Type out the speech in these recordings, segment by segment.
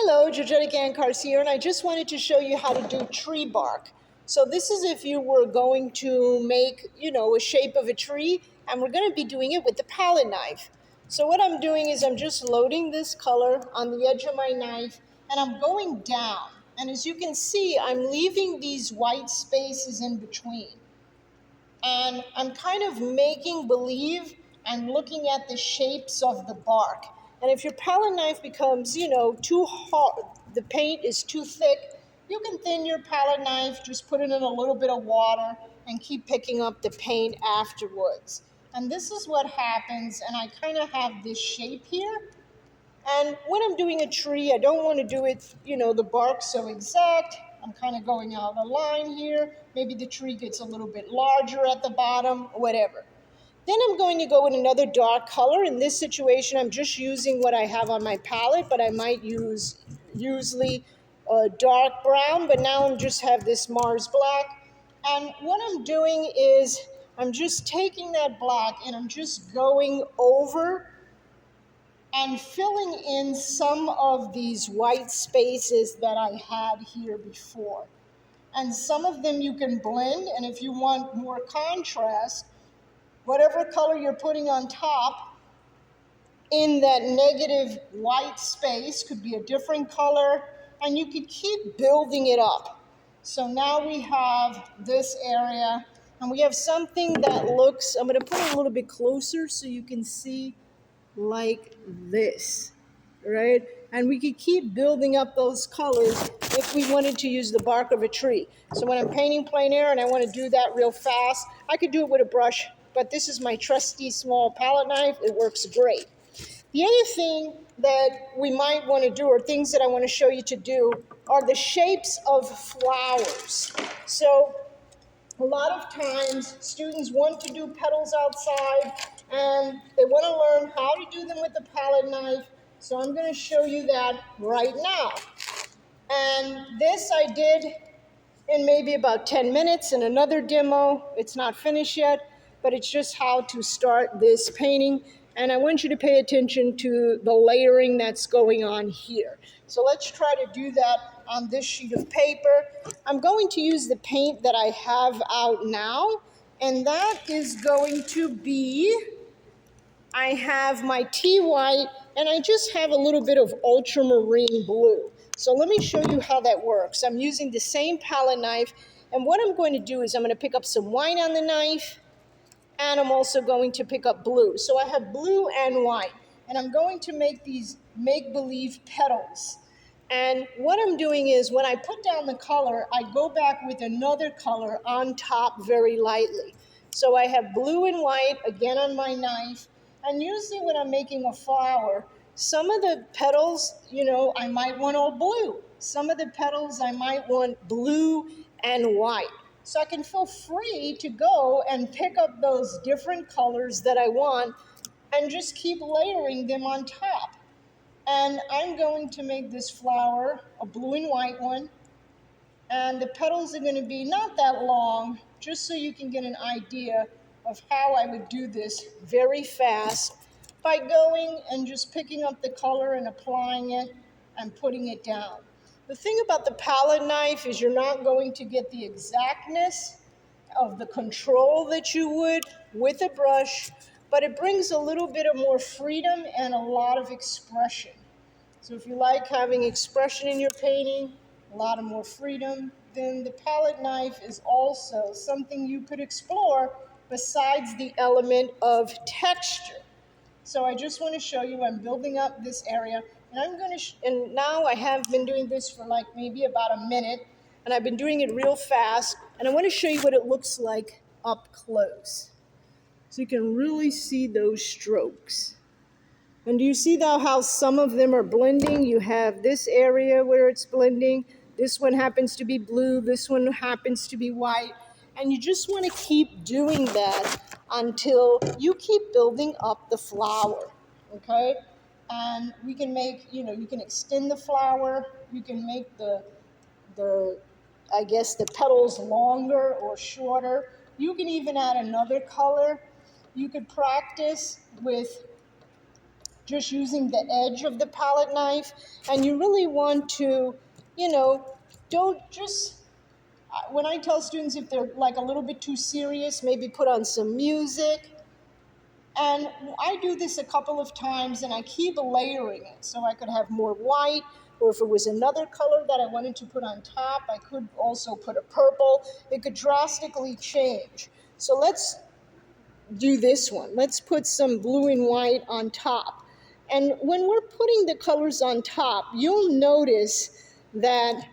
Hello, Georgette Gankars here, and I just wanted to show you how to do tree bark. So this is if you were going to make, a shape of a tree, and we're going to be doing it with the palette knife. So what I'm doing is I'm just loading this color on the edge of my knife, and I'm going down. And as you can see, I'm leaving these white spaces in between. And I'm kind of making believe and looking at the shapes of the bark. And if your palette knife becomes, too hard, the paint is too thick, you can thin your palette knife, just put it in a little bit of water and keep picking up the paint afterwards. And this is what happens, and I kind of have this shape here. And when I'm doing a tree, I don't want to do it, the bark so exact. I'm kind of going out of the line here. Maybe the tree gets a little bit larger at the bottom, whatever. Then I'm going to go with another dark color. In this situation, I'm just using what I have on my palette, but I might use usually dark brown, but now I just have this Mars black. And what I'm doing is I'm just taking that black and I'm just going over and filling in some of these white spaces that I had here before. And some of them you can blend, and if you want more contrast, whatever color you're putting on top in that negative white space could be a different color, and you could keep building it up. So now we have this area, and we have something that looks, I'm going to put it a little bit closer so you can see, like this, right? And we could keep building up those colors if we wanted to use the bark of a tree. So when I'm painting plein air and I want to do that real fast, I could do it with a brush, but this is my trusty small palette knife. It works great. The other thing that we might want to do, or things that I want to show you to do, are the shapes of flowers. So a lot of times students want to do petals outside and they want to learn how to do them with the palette knife. So I'm going to show you that right now. And this I did in maybe about 10 minutes in another demo. It's not finished yet, but it's just how to start this painting. And I want you to pay attention to the layering that's going on here. So let's try to do that on this sheet of paper. I'm going to use the paint that I have out now, and that is going to be, I have my tea white, and I just have a little bit of ultramarine blue. So let me show you how that works. I'm using the same palette knife, and what I'm going to do is I'm going to pick up some white on the knife, and I'm also going to pick up blue. So I have blue and white, and I'm going to make these make-believe petals. And what I'm doing is when I put down the color, I go back with another color on top very lightly. So I have blue and white again on my knife, and usually when I'm making a flower, some of the petals, I might want all blue. Some of the petals I might want blue and white. So I can feel free to go and pick up those different colors that I want and just keep layering them on top. And I'm going to make this flower a blue and white one. And the petals are going to be not that long, just so you can get an idea of how I would do this very fast by going and just picking up the color and applying it and putting it down. The thing about the palette knife is you're not going to get the exactness of the control that you would with a brush, but it brings a little bit of more freedom and a lot of expression. So if you like having expression in your painting, a lot of more freedom, then the palette knife is also something you could explore besides the element of texture. So I just want to show you I'm building up this area, and I'm going to, and now I have been doing this for like maybe about a minute, and I've been doing it real fast, and I want to show you what it looks like up close. So you can really see those strokes. And do you see now how some of them are blending? You have this area where it's blending. This one happens to be blue. This one happens to be white. And you just want to keep doing that until you keep building up the flower, okay? And we can make, you can extend the flower. You can make the the petals longer or shorter. You can even add another color. You could practice with just using the edge of the palette knife. And you really want to, don't just, when I tell students if they're like a little bit too serious, maybe put on some music. And I do this a couple of times and I keep layering it so I could have more white, or if it was another color that I wanted to put on top, I could also put a purple. It could drastically change. So let's do this one. Let's put some blue and white on top. And when we're putting the colors on top, you'll notice that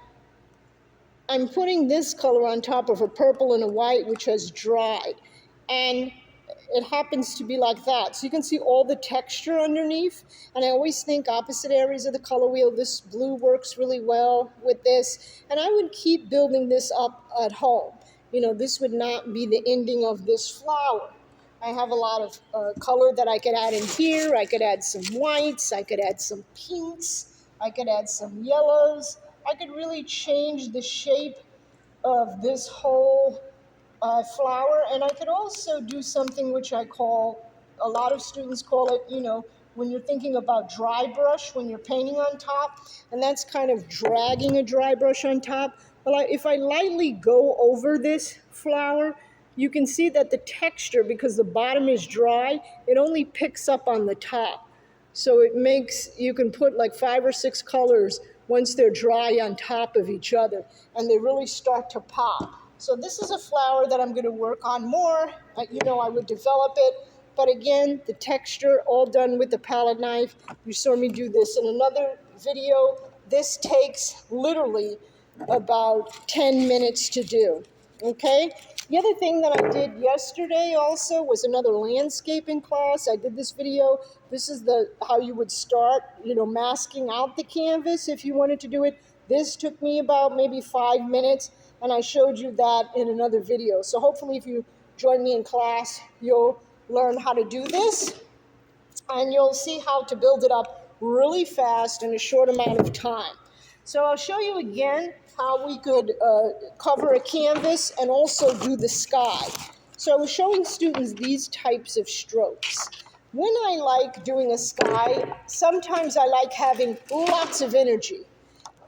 I'm putting this color on top of a purple and a white which has dried. And it happens to be like that. So you can see all the texture underneath. And I always think opposite areas of the color wheel. This blue works really well with this. And I would keep building this up at home. This would not be the ending of this flower. I have a lot of color that I could add in here. I could add some whites. I could add some pinks. I could add some yellows. I could really change the shape of this whole flower. And I could also do something which a lot of students call it, when you're thinking about dry brush, when you're painting on top, and that's kind of dragging a dry brush on top. Well, if I lightly go over this flower, you can see that the texture, because the bottom is dry, it only picks up on the top. So you can put like 5 or 6 colors once they're dry on top of each other, and they really start to pop. So this is a flower that I'm going to work on more. I would develop it. But again, the texture all done with the palette knife. You saw me do this in another video. This takes literally about 10 minutes to do. Okay? The other thing that I did yesterday also was another landscaping class. I did this video. This is how you would start, masking out the canvas if you wanted to do it. This took me about maybe 5 minutes, and I showed you that in another video. So hopefully if you join me in class, you'll learn how to do this, and you'll see how to build it up really fast in a short amount of time. So I'll show you again how we could cover a canvas and also do the sky. So I was showing students these types of strokes. When I like doing a sky, sometimes I like having lots of energy.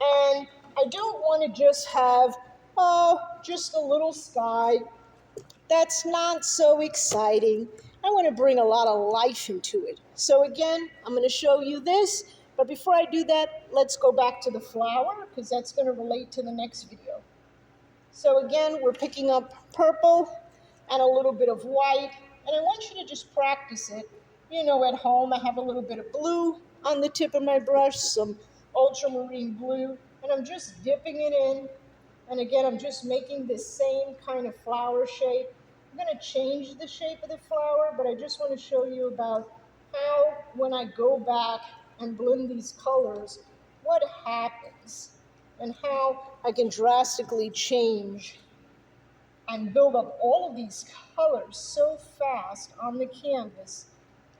And I don't want to just have, just a little sky. That's not so exciting. I want to bring a lot of life into it. So again, I'm going to show you this. But before I do that, let's go back to the flower, because that's going to relate to the next video. So again, we're picking up purple and a little bit of white. And I want you to just practice it. At home, I have a little bit of blue on the tip of my brush, some ultramarine blue, and I'm just dipping it in. And again, I'm just making the same kind of flower shape. I'm going to change the shape of the flower, but I just want to show you about how, when I go back and blend these colors, what happens and how I can drastically change and build up all of these colors so fast on the canvas.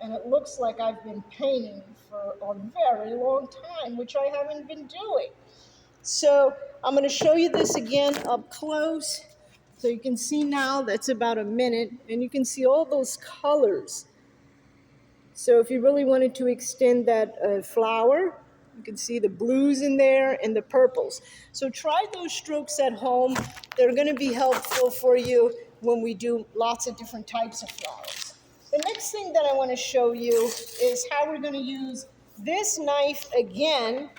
And it looks like I've been painting for a very long time, which I haven't been doing. So I'm going to show you this again up close. So you can see now that's about a minute, and you can see all those colors. So if you really wanted to extend that flower, you can see the blues in there and the purples. So try those strokes at home. They're going to be helpful for you when we do lots of different types of flowers. The next thing that I want to show you is how we're going to use this knife again,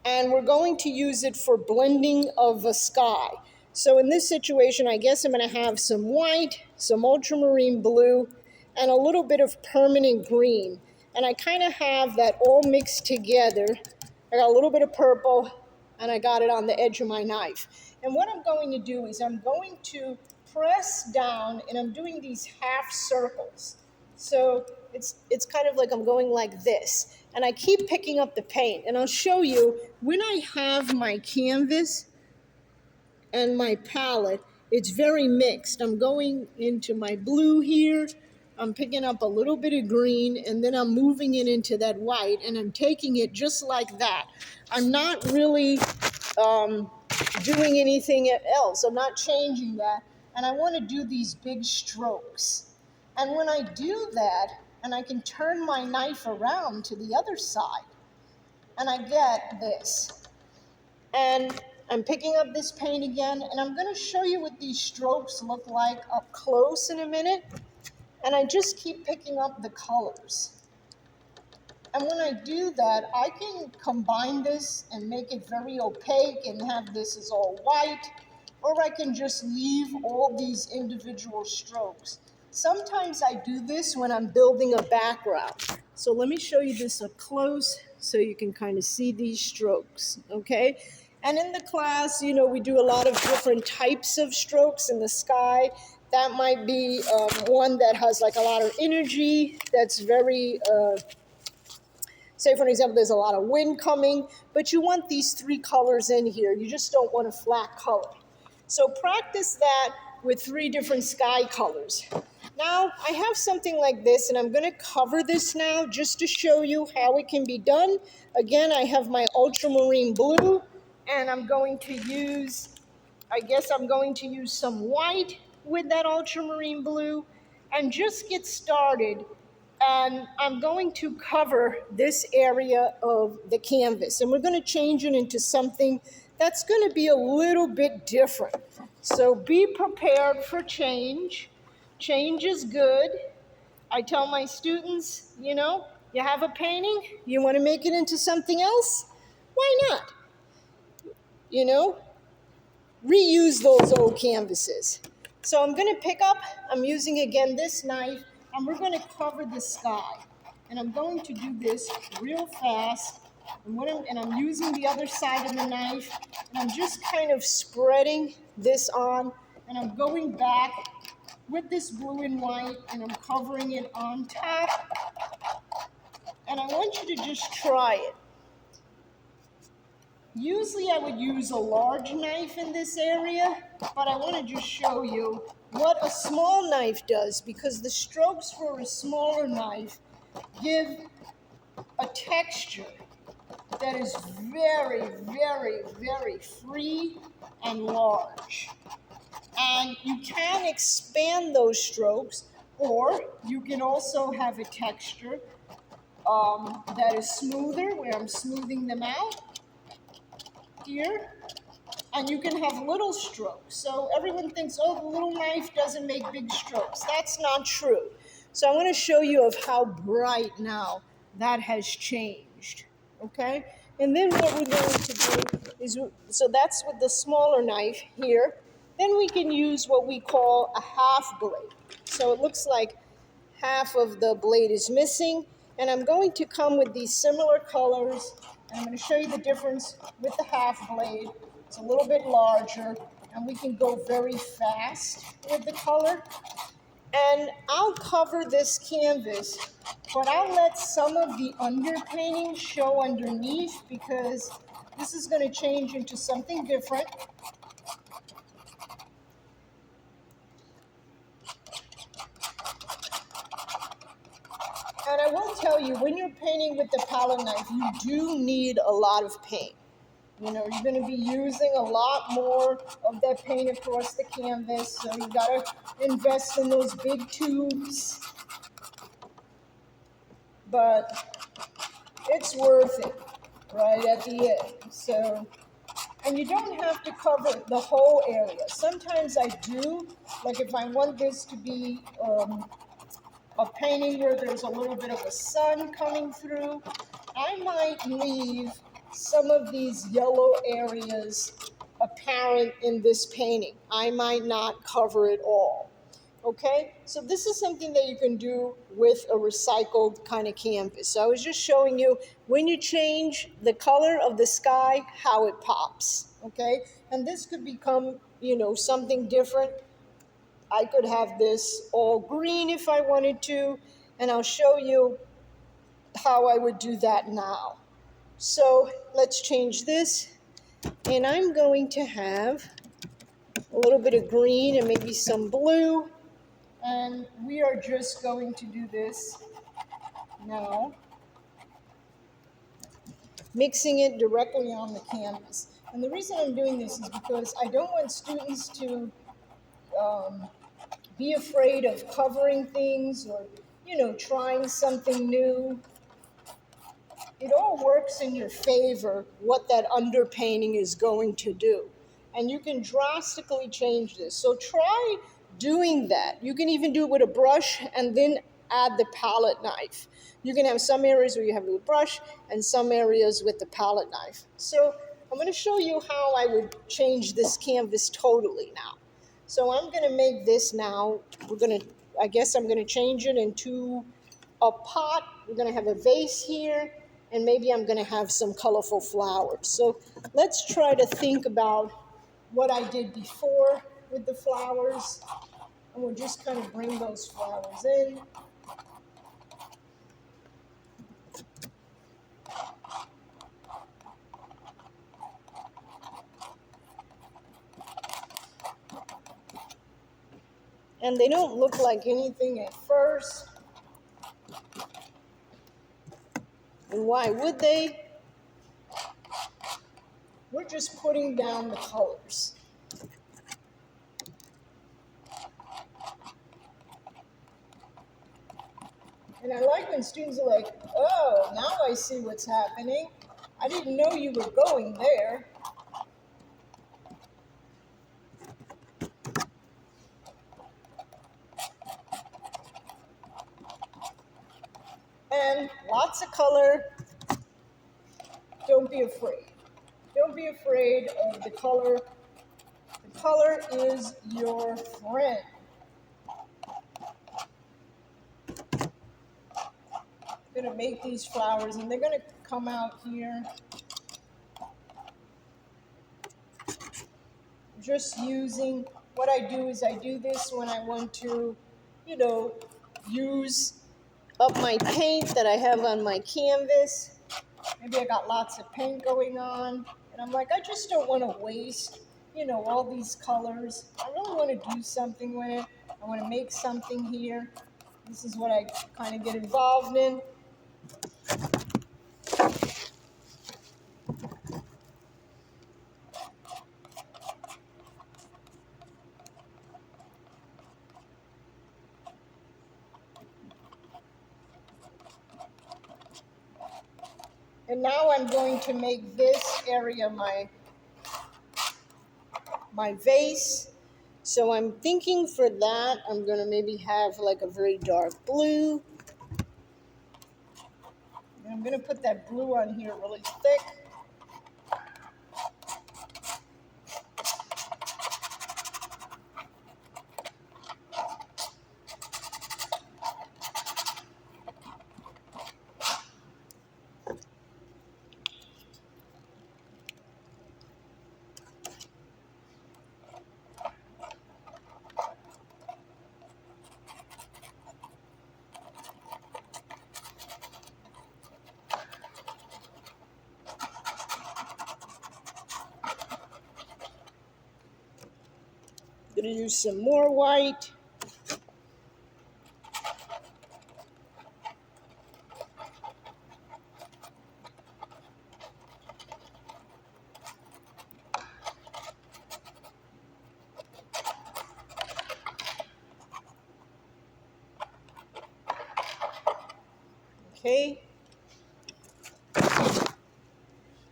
and we're going to use it for blending of a sky. So in this situation, I guess I'm going to have some white, some ultramarine blue, and a little bit of permanent green. And I kind of have that all mixed together. I got a little bit of purple, and I got it on the edge of my knife. And what I'm going to do is I'm going to press down, and I'm doing these half circles. So it's kind of like I'm going like this. And I keep picking up the paint. And I'll show you, when I have my canvas and my palette, it's very mixed. I'm going into my blue here. I'm picking up a little bit of green, and then I'm moving it into that white, and I'm taking it just like that. I'm not really doing anything else. I'm not changing that. And I want to do these big strokes. And when I do that, and I can turn my knife around to the other side, and I get this. And I'm picking up this paint again, and I'm going to show you what these strokes look like up close in a minute. And I just keep picking up the colors. And when I do that, I can combine this and make it very opaque and have this as all white, or I can just leave all these individual strokes. Sometimes I do this when I'm building a background. So let me show you this up close so you can kind of see these strokes, okay? And in the class, you know, we do a lot of different types of strokes in the sky. That might be one that has like a lot of energy, that's very, say for example, there's a lot of wind coming, but you want these three colors in here. You just don't want a flat color. So practice that with three different sky colors. Now, I have something like this, and I'm going to cover this now just to show you how it can be done. Again, I have my ultramarine blue, and I'm going to use, I guess I'm going to use some white with that ultramarine blue, and just get started. And I'm going to cover this area of the canvas, and we're going to change it into something that's going to be a little bit different. So be prepared for change. Change is good. I tell my students, you know, you have a painting, you want to make it into something else? Why not? You know, reuse those old canvases. So I'm going to pick up, I'm using again this knife, and we're going to cover the sky. And I'm going to do this real fast. And I'm using the other side of the knife, and I'm just kind of spreading this on, and I'm going back with this blue and white, and I'm covering it on top. And I want you to just try it. Usually I would use a large knife in this area, but I want to just show you what a small knife does, because the strokes for a smaller knife give a texture that is very, very, very free and large. And you can expand those strokes, or you can also have a texture that is smoother, where I'm smoothing them out here. And you can have little strokes. So everyone thinks, oh, the little knife doesn't make big strokes. That's not true. So I want to show you of how bright now that has changed, okay? And then what we're going to do is, so that's with the smaller knife here. Then we can use what we call a half blade. So it looks like half of the blade is missing. And I'm going to come with these similar colors. And I'm going to show you the difference with the half blade. It's a little bit larger, and we can go very fast with the color. And I'll cover this canvas, but I'll let some of the underpainting show underneath, because this is going to change into something different. And I will tell you, when you're painting with the palette knife, you do need a lot of paint. You know, you're going to be using a lot more of that paint across the canvas, so you got to invest in those big tubes. But it's worth it, right, at the end. So, and you don't have to cover the whole area. Sometimes I do, like if I want this to be a painting where there's a little bit of a sun coming through, I might leave some of these yellow areas apparent in this painting. I might not cover it all, okay? So this is something that you can do with a recycled kind of canvas. So I was just showing you, when you change the color of the sky, how it pops, okay? And this could become, you know, something different. I could have this all green if I wanted to, and I'll show you how I would do that now. So let's change this, and I'm going to have a little bit of green and maybe some blue, and we are just going to do this now, mixing it directly on the canvas. And the reason I'm doing this is because I don't want students to be afraid of covering things or trying something new. It all works in your favor what that underpainting is going to do. And you can drastically change this. So try doing that. You can even do it with a brush and then add the palette knife. You can have some areas where you have it with a brush and some areas with the palette knife. So I'm going to show you how I would change this canvas totally now. So I'm going to make this now. I guess I'm going to change it into a pot. We're going to have a vase here, and maybe I'm going to have some colorful flowers. So let's try to think about what I did before with the flowers, and we'll just kind of bring those flowers in. And they don't look like anything at first. And why would they? We're just putting down the colors. And I like when students are like, oh, now I see what's happening. I didn't know you were going there. And lots of color. Don't be afraid. Don't be afraid of the color. The color is your friend. I'm going to make these flowers, and they're going to come out here. Just using, what I do is I do this when I want to, use up my paint that I have on my canvas. Maybe I got lots of paint going on, and I'm like, I just don't want to waste, all these colors. I really want to do something with it. I want to make something here. This is what I kind of get involved in. And now I'm going to make this area my vase. So I'm thinking for that, I'm going to maybe have like a very dark blue. And I'm going to put that blue on here really thick. I'm going to use some more white. Okay.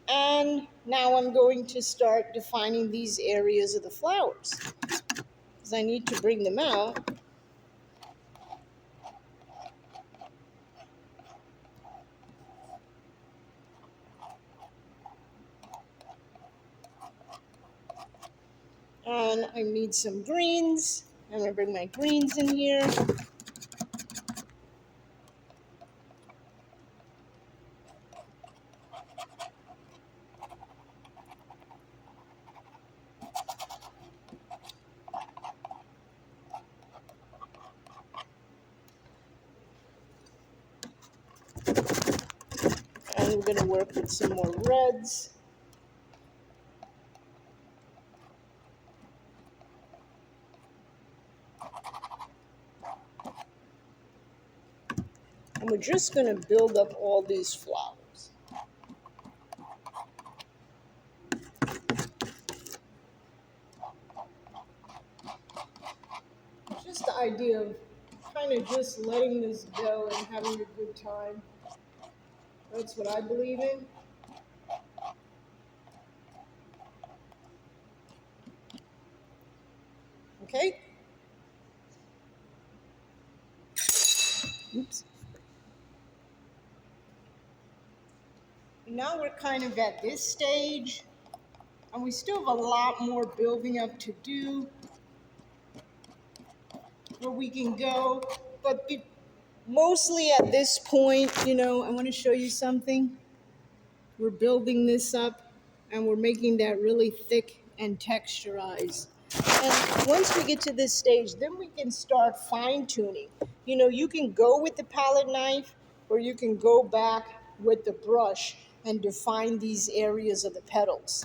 And now I'm going to start defining these areas of the flowers, because I need to bring them out. And I need some greens. I'm going to bring my greens in here. And we're going to work with some more reds. And we're just going to build up all these flowers. Just the idea of kind of just letting this go and having a good time. That's what I believe in. Okay? Oops. Now we're kind of at this stage, and we still have a lot more building up to do where we can go. But mostly at this point, I want to show you something. We're building this up, and we're making that really thick and texturized. And once we get to this stage, then we can start fine tuning. You can go with the palette knife, or you can go back with the brush and define these areas of the petals,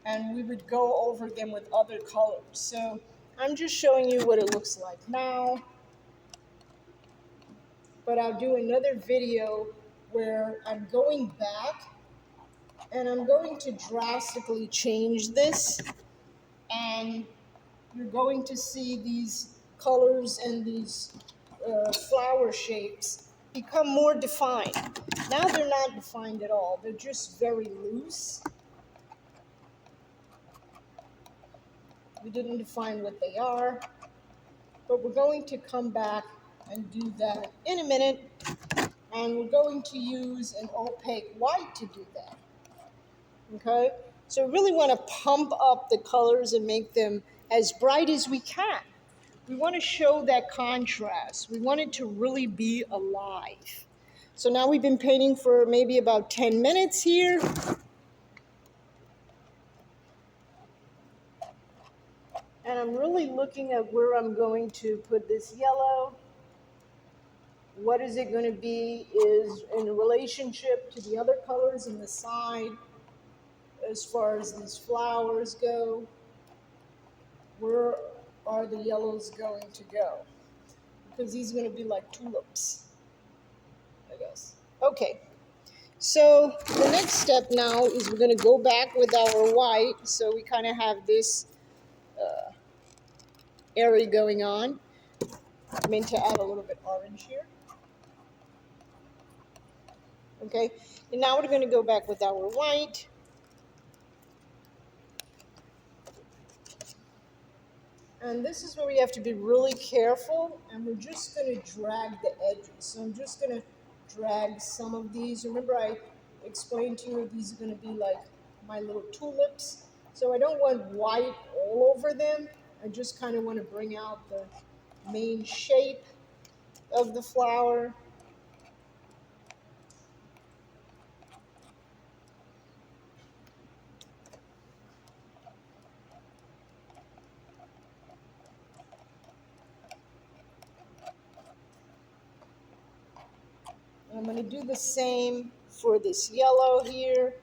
and we would go over them with other colors. So I'm just showing you what it looks like now, but I'll do another video where I'm going back and I'm going to drastically change this, and you're going to see these colors and these flower shapes become more defined. Now they're not defined at all. They're just very loose. We didn't define what they are, but we're going to come back and do that in a minute, and we're going to use an opaque white to do that. Okay? So we really want to pump up the colors and make them as bright as we can. We want to show that contrast. We want it to really be alive. So now we've been painting for maybe about 10 minutes here. And I'm really looking at where I'm going to put this yellow. What is it going to be is in relationship to the other colors in the side as far as these flowers go. Where are the yellows going to go? Because these are going to be like tulips, I guess. Okay, so the next step now is we're going to go back with our white. So we kind of have this area going on. I mean to add a little bit orange here. Okay, and now we're going to go back with our white. And this is where we have to be really careful, and we're just going to drag the edges. So I'm just going to drag some of these. Remember I explained to you these are going to be like my little tulips. So I don't want white all over them. I just kind of want to bring out the main shape of the flower. I'm going to do the same for this yellow here.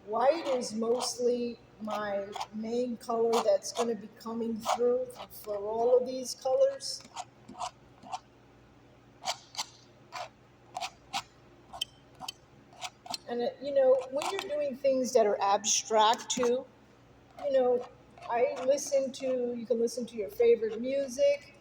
White is mostly my main color that's going to be coming through for all of these colors. And when you're doing things that are abstract too, you can listen to your favorite music.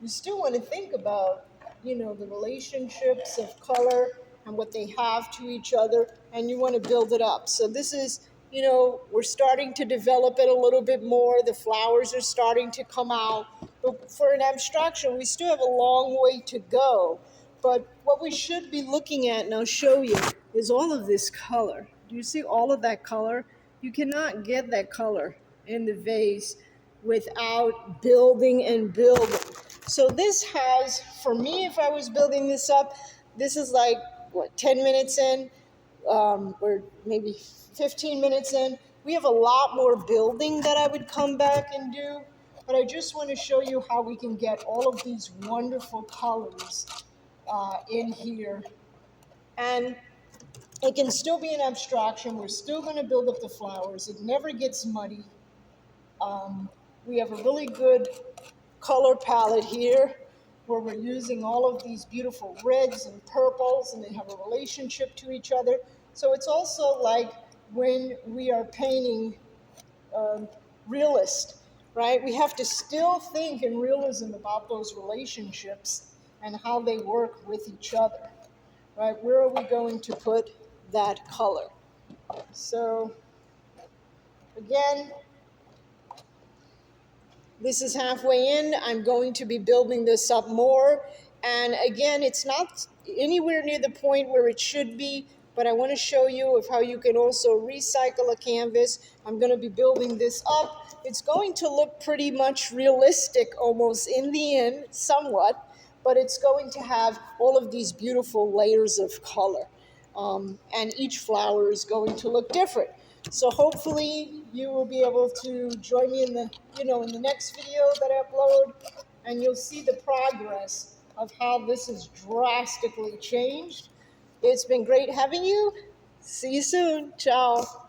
You still want to think about, the relationships of color and what they have to each other, and you want to build it up. So this is, we're starting to develop it a little bit more. The flowers are starting to come out. But for an abstraction, we still have a long way to go. But what we should be looking at, and I'll show you, is all of this color. Do you see all of that color? You cannot get that color in the vase without building and building. So this has, for me, if I was building this up, this is like, 10 minutes in, or maybe 15 minutes in. We have a lot more building that I would come back and do, but I just want to show you how we can get all of these wonderful colors in here. And it can still be an abstraction. We're still going to build up the flowers. It never gets muddy. We have a really good color palette here where we're using all of these beautiful reds and purples, and they have a relationship to each other. So it's also like when we are painting realist, right? We have to still think in realism about those relationships and how they work with each other, right? Where are we going to put that color? So again, this is halfway in. I'm going to be building this up more. And again, it's not anywhere near the point where it should be, but I want to show you of how you can also recycle a canvas. I'm going to be building this up. It's going to look pretty much realistic almost in the end, somewhat, but it's going to have all of these beautiful layers of color. And each flower is going to look different. So hopefully you will be able to join me in the, in the next video that I upload, and you'll see the progress of how this has drastically changed. It's been great having you. See you soon. Ciao.